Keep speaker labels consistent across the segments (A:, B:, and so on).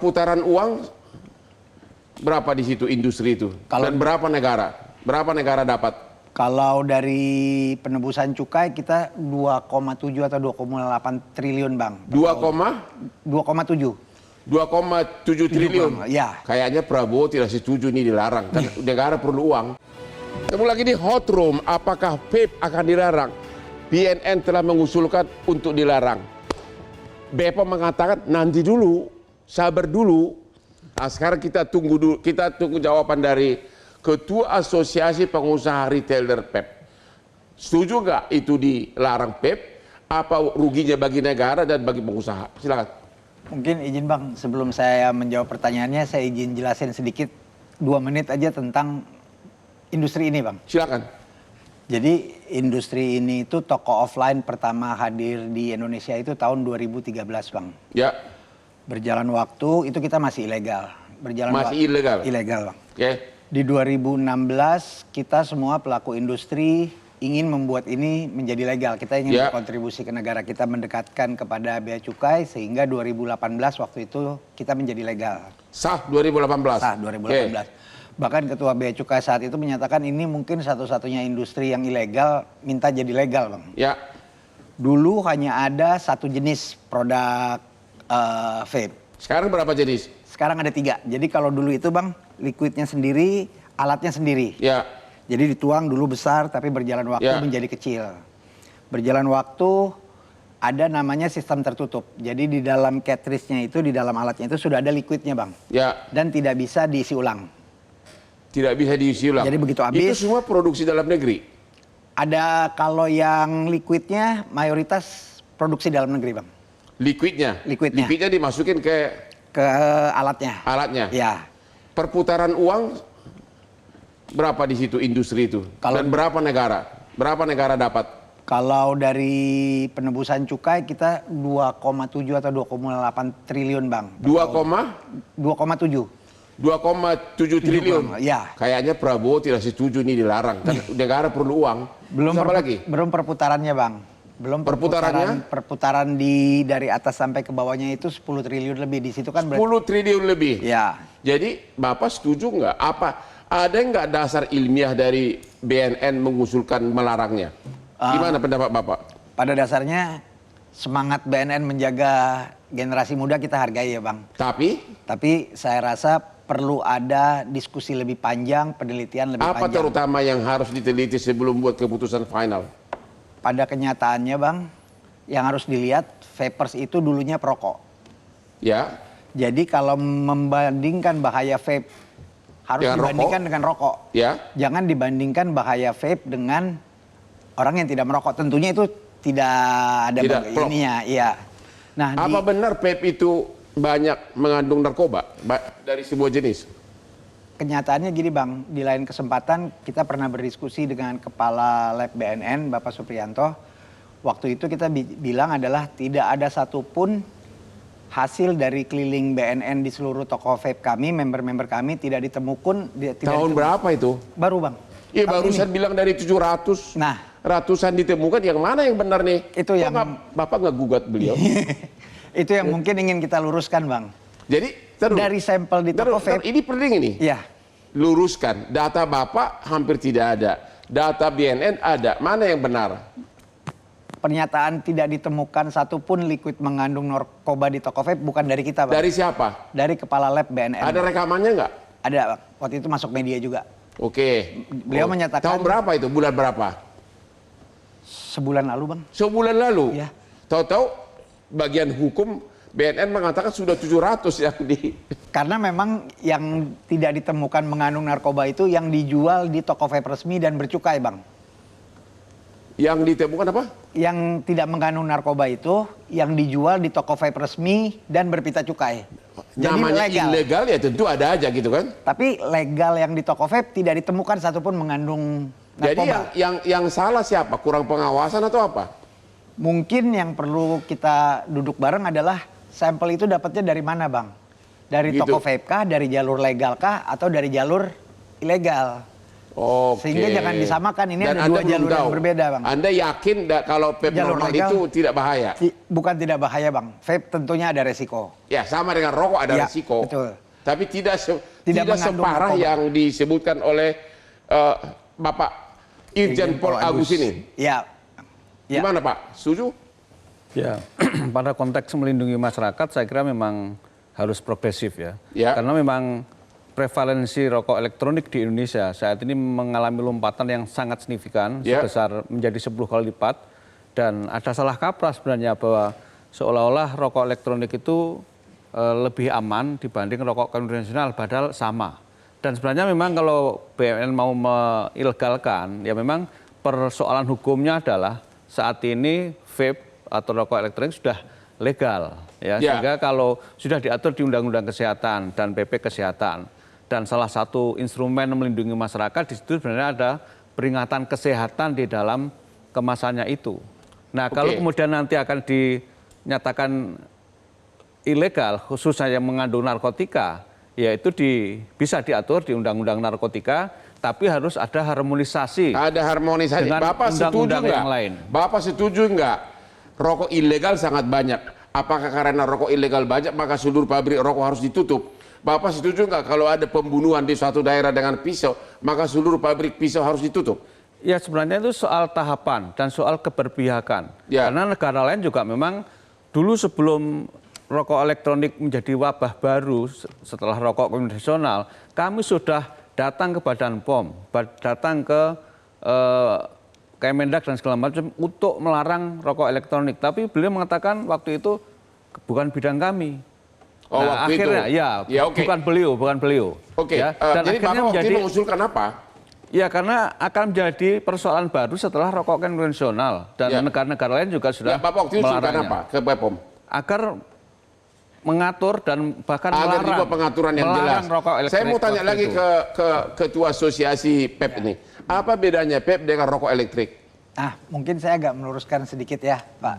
A: perputaran uang berapa di situ industri itu? Dan berapa negara? Berapa negara dapat?
B: Kalau dari penebusan cukai kita 2,7 atau 2,8 triliun bang. 2,7.
A: 2,7 triliun.
B: Ya.
A: Kayaknya Prabowo tidak setuju ini dilarang. Kan negara perlu uang. Ketemu lagi di Hot Room. Apakah vape akan dilarang? BNN telah mengusulkan untuk dilarang. BPOM mengatakan nanti dulu, sabar dulu. Nah, sekarang kita tunggu jawaban dari Ketua Asosiasi Pengusaha Retailer PEP. Setuju nggak itu dilarang PEP? Apa ruginya bagi negara dan bagi pengusaha? Silakan.
B: Mungkin izin bang, sebelum saya menjawab pertanyaannya, saya izin jelasin sedikit 2 menit aja tentang industri ini bang.
A: Silakan.
B: Jadi industri ini itu toko offline pertama hadir di Indonesia itu tahun 2013 bang.
A: Ya.
B: Berjalan waktu itu kita masih ilegal.
A: Ilegal?
B: Ilegal bang.
A: Oke.
B: Di 2016 kita semua pelaku industri ingin membuat ini menjadi legal. Kita ingin berkontribusi ke negara kita, mendekatkan kepada bea cukai sehingga 2018 waktu itu kita menjadi legal.
A: Sah 2018?
B: Sah 2018. Bahkan Ketua Bea Cukai saat itu menyatakan ini mungkin satu-satunya industri yang ilegal minta jadi legal bang.
A: Ya.
B: Dulu hanya ada satu jenis produk vape.
A: Sekarang berapa jenis?
B: Sekarang ada 3. Jadi kalau dulu itu bang, liquidnya sendiri, alatnya sendiri.
A: Ya.
B: Jadi dituang dulu besar tapi berjalan waktu menjadi kecil. Berjalan waktu ada namanya sistem tertutup. Jadi di dalam cartridge-nya itu, di dalam alatnya itu sudah ada liquidnya bang.
A: Ya.
B: Dan tidak bisa diisi ulang.
A: Tidak bisa diisi ulang.
B: Jadi begitu habis.
A: Itu semua produksi dalam negeri?
B: Ada kalau yang liquidnya mayoritas produksi dalam negeri bang.
A: Liquidnya?
B: Liquidnya.
A: Liquidnya dimasukin ke
B: alatnya.
A: Alatnya?
B: Ya.
A: Perputaran uang berapa di situ industri itu? Dan berapa negara? Berapa negara dapat?
B: Kalau dari penebusan cukai kita 2,7 atau 2,8 triliun bang. 2,7.
A: 2,7 triliun.
B: Ya.
A: Kayaknya Prabowo tidak setuju ini dilarang. Kan negara perlu uang.
B: Belum perputarannya bang. Belum perputaran dari atas sampai ke bawahnya itu 10 triliun lebih. Di situ kan
A: 10 triliun lebih.
B: Ya.
A: Jadi Bapak setuju nggak? Ada nggak dasar ilmiah dari BNN mengusulkan melarangnya? Gimana pendapat Bapak?
B: Pada dasarnya semangat BNN menjaga generasi muda kita hargai ya bang. Tapi saya rasa perlu ada diskusi lebih panjang, penelitian lebih panjang.
A: Apa terutama yang harus diteliti sebelum buat keputusan final?
B: Pada kenyataannya bang, yang harus dilihat vapers itu dulunya perokok.
A: Ya.
B: Jadi kalau membandingkan bahaya vape harus dibandingkan dengan rokok.
A: Ya.
B: Jangan dibandingkan bahaya vape dengan orang yang tidak merokok. Tentunya itu tidak ada ininya. Iya. Nah,
A: apa benar vape itu banyak mengandung narkoba dari sebuah jenis?
B: Kenyataannya gini bang, di lain kesempatan kita pernah berdiskusi dengan Kepala Lab BNN, Bapak Supriyanto. Waktu itu kita bilang adalah tidak ada satupun hasil dari keliling BNN di seluruh toko vape kami, member-member kami tidak ditemukan.
A: Tahun berapa itu?
B: Baru bang.
A: Iya barusan bilang dari 700.
B: Nah.
A: Ratusan ditemukan, yang mana yang benar nih?
B: Itu yang
A: Bapak nggak gugat beliau?
B: Itu yang mungkin ingin kita luruskan bang.
A: Jadi
B: dari sampel di toko vape.
A: Ini penting ini.
B: Iya.
A: Luruskan. Data Bapak hampir tidak ada. Data BNN ada. Mana yang benar?
B: Pernyataan tidak ditemukan satupun liquid mengandung narkoba di toko vape bukan dari kita bang.
A: Dari siapa?
B: Dari Kepala Lab BNN.
A: Ada rekamannya nggak?
B: Ada bang. Waktu itu masuk media juga.
A: Oke.
B: Beliau menyatakan.
A: Tahun berapa itu? Bulan berapa?
B: Sebulan lalu bang.
A: Sebulan lalu?
B: Ya.
A: Tahu-tahu bagian hukum BNN mengatakan sudah 700 yang di...
B: Karena memang yang tidak ditemukan mengandung narkoba itu yang dijual di toko vape resmi dan bercukai bang.
A: Yang ditemukan apa?
B: Yang tidak mengandung narkoba itu yang dijual di toko vape resmi dan berpita cukai. Jadi
A: namanya
B: legal.
A: Ilegal ya tentu ada aja gitu kan.
B: Tapi legal yang di toko vape tidak ditemukan satupun mengandung narkoba.
A: Jadi yang salah siapa? Kurang pengawasan atau apa?
B: Mungkin yang perlu kita duduk bareng adalah sampel itu dapatnya dari mana bang? Dari toko vape kah, dari jalur legal kah, atau dari jalur ilegal?
A: Oke.
B: Sehingga jangan disamakan, ini
A: Dan
B: ada
A: Anda
B: dua
A: belum
B: jalur yang
A: tahu.
B: berbeda, Bang.
A: Anda yakin kalau vape
B: Jalur
A: normal
B: legal-
A: itu tidak bahaya?
B: Bukan tidak bahaya, Bang. Vape tentunya ada resiko.
A: Ya, sama dengan rokok ada
B: Ya,
A: risiko.
B: betul.
A: Tapi tidak
B: Tidak mengandung
A: separah
B: narkoba.
A: yang disebutkan oleh Bapak Irjen Pol Agus ini.
B: Ya. Ya.
A: Gimana Pak? Setuju?
C: Ya, pada konteks melindungi masyarakat saya kira memang harus progresif ya.
A: Ya.
C: Karena memang prevalensi rokok elektronik di Indonesia saat ini mengalami lompatan yang sangat signifikan,
A: Ya.
C: sebesar menjadi 10 kali lipat. Dan ada salah kaprah sebenarnya bahwa seolah-olah rokok elektronik itu lebih aman dibanding rokok konvensional, padahal sama. Dan sebenarnya memang kalau BNN mau mengilegalkan, ya memang persoalan hukumnya adalah saat ini vape atau rokok elektronik sudah legal, ya.
A: Ya.
C: Sehingga kalau sudah diatur di Undang-Undang Kesehatan dan PP Kesehatan, dan salah satu instrumen melindungi masyarakat di situ sebenarnya ada peringatan kesehatan di dalam kemasannya itu. Nah, kalau kemudian nanti akan dinyatakan ilegal, khususnya yang mengandung narkotika, ya itu bisa diatur di Undang-Undang Narkotika, tapi harus ada harmonisasi.
A: Ada harmonisasi.
C: Dengan
A: Bapak setuju
C: undang-undang
A: nggak?
C: yang lain.
A: Bapak setuju nggak? Rokok ilegal sangat banyak. Apakah karena rokok ilegal banyak maka seluruh pabrik rokok harus ditutup? Bapak setuju nggak kalau ada pembunuhan di suatu daerah dengan pisau maka seluruh pabrik pisau harus ditutup?
C: Ya sebenarnya itu soal tahapan dan soal keberpihakan.
A: Ya.
C: Karena negara lain juga memang dulu sebelum rokok elektronik menjadi wabah baru setelah rokok konvensional, kami sudah datang ke Badan POM, datang ke Kemendak dan segala macam untuk melarang rokok elektronik. Tapi beliau mengatakan waktu itu bukan bidang kami.
A: Oh,
C: Nah,
A: waktu
C: akhirnya
A: itu.
C: ya,
A: oke.
C: bukan beliau.
A: Oke.
C: Ya, dan
A: Jadi
C: akhirnya
A: Bapak waktu itu
C: menjadi
A: mengusulkan apa?
C: ya karena akan menjadi persoalan baru setelah rokok konvensional dan
A: Ya.
C: negara-negara lain juga
A: Ya,
C: sudah
A: Bapak waktu itu usulkan
C: melarangnya.
A: apa ke BPOM?
C: Agar mengatur dan bahkan
A: Agar
C: melarang,
A: dibuat pengaturan yang jelas.
C: rokok elektronik.
A: Saya mau tanya
C: waktu
A: lagi
C: itu.
A: ke Ketua Asosiasi PEP ini. Apa bedanya PEP dengan rokok elektrik?
B: Nah, mungkin saya agak meluruskan sedikit ya, Pak.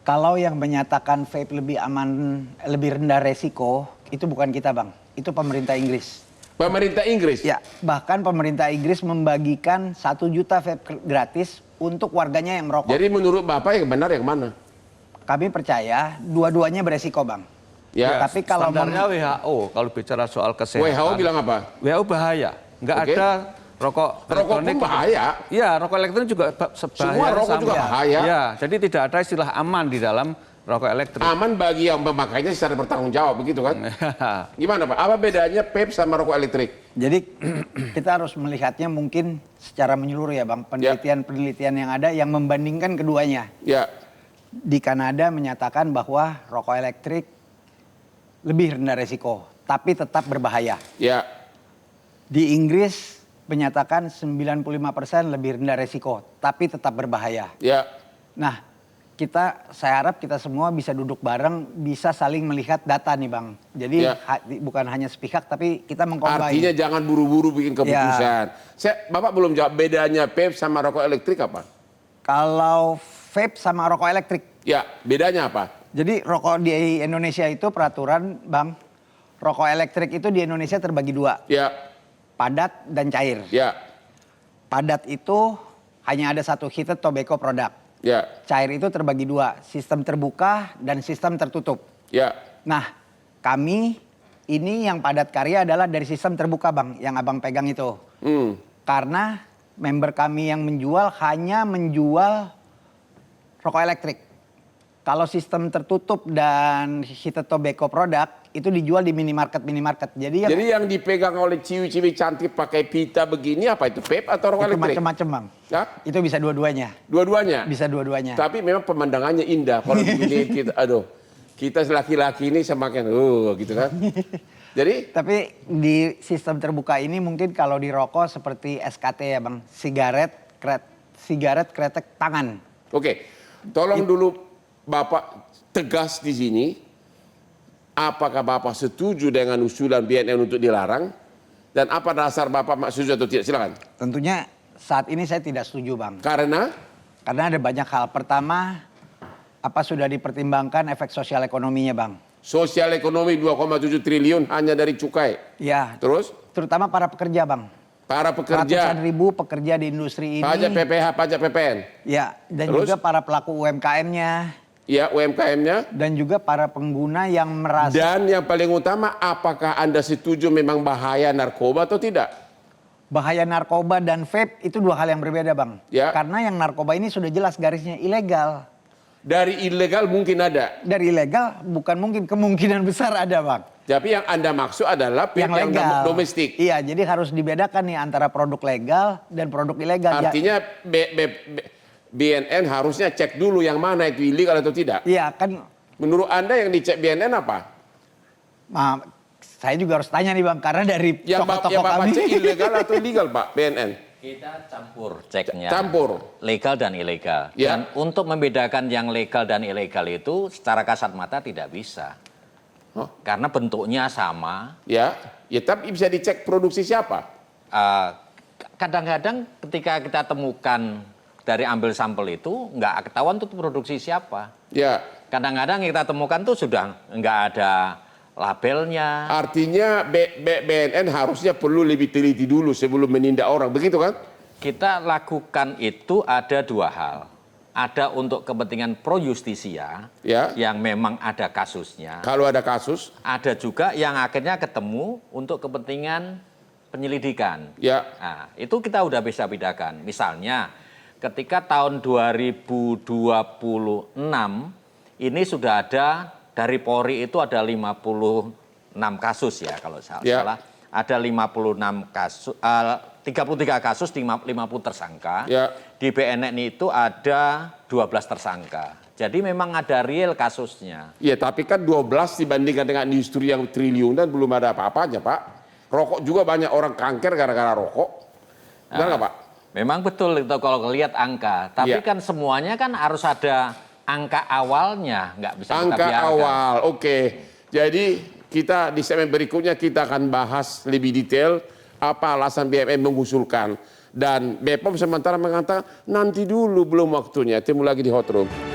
B: Kalau yang menyatakan vape lebih aman, lebih rendah resiko, itu bukan kita, Bang. Itu pemerintah Inggris.
A: Pemerintah Inggris?
B: Ya, bahkan pemerintah Inggris membagikan 1 juta vape gratis untuk warganya yang merokok.
A: Jadi menurut Bapak yang benar yang mana?
B: Kami percaya dua-duanya beresiko, Bang.
A: Ya.
B: Tapi kalau
C: Standarnya WHO kalau bicara soal kesehatan.
A: WHO bilang apa?
C: WHO bahaya. Nggak
A: Oke.
C: ada rokok
A: Rokok pun bahaya.
C: Iya, rokok elektronik juga bahaya.
A: Semua rokok juga bahaya.
C: Ya, jadi tidak ada istilah aman di dalam rokok elektrik.
A: Aman bagi yang memakainya secara bertanggung jawab, begitu kan? Gimana Pak? Apa bedanya PEP sama rokok elektrik?
B: Jadi kita harus melihatnya mungkin secara menyeluruh ya, Bang. Penelitian-penelitian yang ada yang membandingkan keduanya.
A: Ya,
B: Di Kanada menyatakan bahwa rokok elektrik lebih rendah resiko, tapi tetap berbahaya.
A: ya,
B: Di Inggris menyatakan 95% lebih rendah resiko, tapi tetap berbahaya.
A: ya.
B: Nah, saya harap kita semua bisa duduk bareng, bisa saling melihat data nih, Bang. Jadi
A: Ya.
B: bukan hanya sepihak, tapi kita mengcombine.
A: Artinya jangan buru-buru bikin keputusan. Bapak belum jawab bedanya PEP sama rokok elektrik apa?
B: Kalau vape sama rokok elektrik.
A: Ya, bedanya apa?
B: Jadi rokok di Indonesia itu peraturan, Bang, rokok elektrik itu di Indonesia terbagi 2,
A: Ya,
B: padat dan cair.
A: ya,
B: Padat itu hanya ada 1 heated tobacco product.
A: ya,
B: Cair itu terbagi 2, sistem terbuka dan sistem tertutup.
A: ya.
B: Nah, kami ini yang padat karya adalah dari sistem terbuka, Bang, yang Abang pegang itu. Karena member kami yang menjual hanya menjual rokok elektrik. Kalau sistem tertutup dan heated tobacco product itu dijual di minimarket. Jadi
A: yang dipegang oleh ciwi-ciwi cantik pakai pita begini apa itu PEP atau rokok
B: itu
A: elektrik?
B: macam-macam, Bang.
A: Ya?
B: Itu bisa dua-duanya.
A: Dua-duanya.
B: Bisa dua-duanya.
A: Tapi memang pemandangannya indah. Kalau begini kita laki-laki ini semakin gitu kan. Jadi
B: Tapi di sistem terbuka ini mungkin kalau di rokok seperti SKT ya, Bang. Sigaret kretek tangan.
A: oke, tolong dulu Bapak tegas di sini. Apakah Bapak setuju dengan usulan BNN untuk dilarang? Dan apa dasar Bapak setuju atau tidak? Silakan.
B: Tentunya saat ini saya tidak setuju, Bang.
A: Karena
B: Karena ada banyak hal. Pertama, apa sudah dipertimbangkan efek sosial ekonominya, Bang?
A: sosial ekonomi 2,7 triliun hanya dari cukai.
B: Ya,
A: Terus?
B: terutama para pekerja, Bang.
A: Para pekerja,
B: ratusan ribu pekerja di industri ini.
A: pajak PPH, pajak PPN.
B: Ya, dan
A: Terus?
B: juga para pelaku UMKM-nya.
A: Ya, UMKM-nya.
B: Dan juga para pengguna yang merasa.
A: Dan yang paling utama, apakah Anda setuju memang bahaya narkoba atau tidak?
B: Bahaya narkoba dan vape itu dua hal yang berbeda, Bang.
A: Ya.
B: Karena yang narkoba ini sudah jelas garisnya ilegal.
A: Dari ilegal mungkin ada.
B: Dari ilegal bukan mungkin, kemungkinan besar ada, Bang.
A: Tapi yang Anda maksud adalah vape yang
B: legal.
A: domestik.
B: Iya, jadi harus dibedakan nih antara produk legal dan produk ilegal.
A: Artinya BNN harusnya cek dulu yang mana itu ilegal atau tidak.
B: Iya, kan
A: Menurut Anda yang dicek BNN apa?
B: saya juga harus tanya nih, Bang, karena dari
A: Yang
B: tokoh-tokoh
A: Bapak
B: kami.
A: cek ilegal atau legal, Pak, BNN?
D: Kita campur ceknya.
A: Campur.
D: Legal dan ilegal.
A: Ya.
D: Dan untuk membedakan yang legal dan ilegal itu secara kasat mata tidak bisa.
A: Oh.
D: Karena bentuknya sama.
A: Ya, tapi bisa dicek produksi siapa?
D: Kadang-kadang ketika kita temukan dari ambil sampel itu nggak ketahuan itu produksi siapa.
A: Ya.
D: Kadang-kadang kita temukan tuh sudah nggak ada labelnya.
A: Artinya BNN harusnya perlu lebih teliti dulu sebelum menindak orang, begitu kan?
D: Kita lakukan itu ada dua hal. Ada untuk kepentingan pro justisia,
A: Ya.
D: yang memang ada kasusnya.
A: Kalau ada kasus,
D: Ada juga yang akhirnya ketemu untuk kepentingan penyelidikan.
A: ya.
D: Nah, itu kita udah bisa bedakan. Misalnya, ketika tahun 2026 ini sudah ada dari Polri itu ada 56 kasus ya kalau salah.
A: Ya.
D: Ada 56 kasus, 33 kasus, 50 tersangka.
A: Ya.
D: Di BNN itu ada 12 tersangka. Jadi memang ada real kasusnya.
A: Ya, tapi kan 12 dibandingkan dengan industri yang triliunan belum ada apa-apanya, Pak. Rokok juga banyak orang kanker gara-gara rokok. Benar nggak, Pak?
D: Memang betul itu kalau lihat angka. Tapi
A: Ya.
D: kan semuanya kan harus ada angka awalnya, nggak bisa kita
A: Angka
D: biarkan.
A: awal, oke. Jadi kita di segmen berikutnya kita akan bahas lebih detail apa alasan BNN mengusulkan. Dan BPOM sementara mengatakan nanti dulu belum waktunya. Temu lagi di Hot Room.